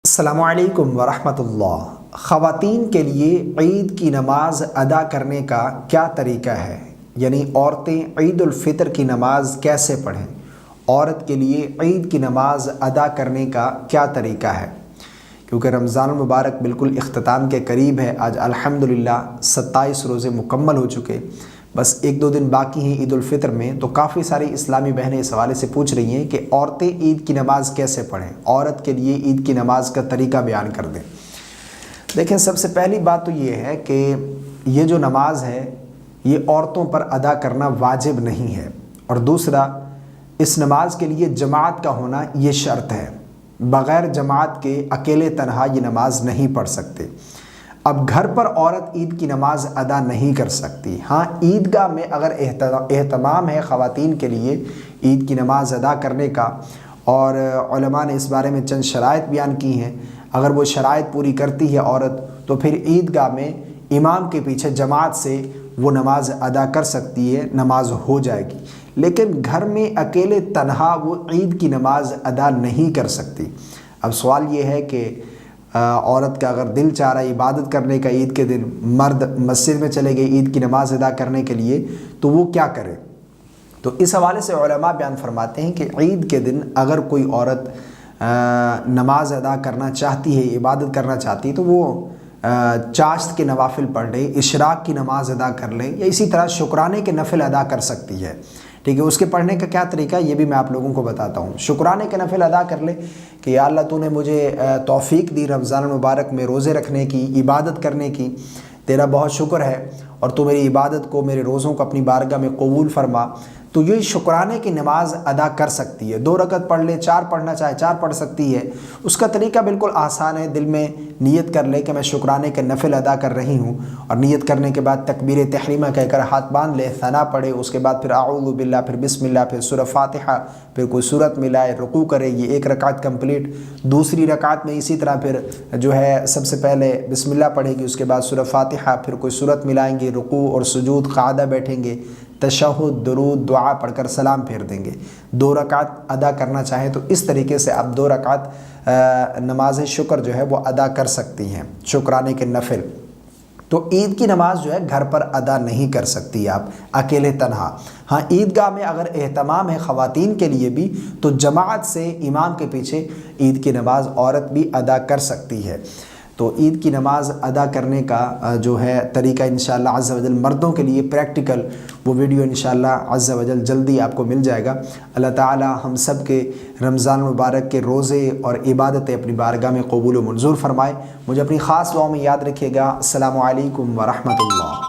السلام علیکم ورحمۃ اللہ۔ خواتین کے لیے عید کی نماز ادا کرنے کا کیا طریقہ ہے؟ یعنی عورتیں عید الفطر کی نماز کیسے پڑھیں؟ عورت کے لیے عید کی نماز ادا کرنے کا کیا طریقہ ہے؟ کیونکہ رمضان المبارک بالکل اختتام کے قریب ہے۔ آج الحمدللہ 27 روزے مکمل ہو چکے، بس 1-2 دن باقی ہیں عید الفطر میں۔ تو کافی ساری اسلامی بہنیں اس حوالے سے پوچھ رہی ہیں کہ عورتیں عید کی نماز کیسے پڑھیں، عورت کے لیے عید کی نماز کا طریقہ بیان کر دیں۔ دیکھیں، سب سے پہلی بات تو یہ ہے کہ یہ جو نماز ہے یہ عورتوں پر ادا کرنا واجب نہیں ہے، اور دوسرا اس نماز کے لیے جماعت کا ہونا یہ شرط ہے۔ بغیر جماعت کے اکیلے تنہا یہ نماز نہیں پڑھ سکتے۔ اب گھر پر عورت عید کی نماز ادا نہیں کر سکتی، ہاں عیدگاہ میں اگر اہتمام ہے خواتین کے لیے عید کی نماز ادا کرنے کا، اور علماء نے اس بارے میں چند شرائط بیان کی ہیں، اگر وہ شرائط پوری کرتی ہے عورت تو پھر عیدگاہ میں امام کے پیچھے جماعت سے وہ نماز ادا کر سکتی ہے، نماز ہو جائے گی۔ لیکن گھر میں اکیلے تنہا وہ عید کی نماز ادا نہیں کر سکتی۔ اب سوال یہ ہے کہ عورت کا اگر دل چاہ رہا ہے عبادت کرنے کا عید کے دن، مرد مسجد میں چلے گئے عید کی نماز ادا کرنے کے لیے، تو وہ کیا کرے؟ تو اس حوالے سے علماء بیان فرماتے ہیں کہ عید کے دن اگر کوئی عورت نماز ادا کرنا چاہتی ہے، عبادت کرنا چاہتی ہے، تو وہ چاشت کے نوافل پڑھ لے، اشراق کی نماز ادا کر لے، یا اسی طرح شکرانے کے نفل ادا کر سکتی ہے۔ ٹھیک ہے، اس کے پڑھنے کا کیا طریقہ ہے یہ بھی میں آپ لوگوں کو بتاتا ہوں۔ شکرانے کے نفل ادا کر لے کہ یا اللہ تو نے مجھے توفیق دی رمضان المبارک میں روزے رکھنے کی، عبادت کرنے کی، تیرا بہت شکر ہے، اور تو میری عبادت کو، میرے روزوں کو اپنی بارگاہ میں قبول فرما۔ تو یہ شکرانے کی نماز ادا کر سکتی ہے، 2 رکعت پڑھ لے، 4 پڑھنا چاہے 4 پڑھ سکتی ہے۔ اس کا طریقہ بالکل آسان ہے، دل میں نیت کر لے کہ میں شکرانے کے نفل ادا کر رہی ہوں، اور نیت کرنے کے بعد تکبیر تحریمہ کہہ کر ہاتھ باندھ لے، ثنا پڑھے، اس کے بعد پھر اعوذ باللہ، پھر بسم اللہ، پھر سورہ فاتحہ، پھر کوئی سورت ملائے، رکوع کرے، یہ 1 رکعت کمپلیٹ۔ دوسری رکعت میں اسی طرح پھر جو ہے سب سے پہلے بسم اللہ پڑھے گی، اس کے بعد سورہ فاتحہ، پھر کوئی سورت ملائیں گے، رکوع اور سجود، قاعدہ بیٹھیں گے، تشہد، درود، دعا پڑھ کر سلام پھیر دیں گے۔ 2 رکعت ادا کرنا چاہیں تو اس طریقے سے آپ 2 رکعت نماز شکر جو ہے وہ ادا کر سکتی ہیں، شکرانے کے نفل۔ تو عید کی نماز جو ہے گھر پر ادا نہیں کر سکتی آپ اکیلے تنہا۔ ہاں عیدگاہ میں اگر اہتمام ہے خواتین کے لیے بھی تو جماعت سے امام کے پیچھے عید کی نماز عورت بھی ادا کر سکتی ہے۔ تو عید کی نماز ادا کرنے کا جو ہے طریقہ انشاءاللہ عز و جل مردوں کے لیے پریکٹیکل، وہ ویڈیو انشاءاللہ عز و جل جلدی آپ کو مل جائے گا۔ اللہ تعالی ہم سب کے رمضان مبارک کے روزے اور عبادتیں اپنی بارگاہ میں قبول و منظور فرمائے۔ مجھے اپنی خاص دعاؤں میں یاد رکھیے گا۔ السلام علیکم ورحمۃ اللہ۔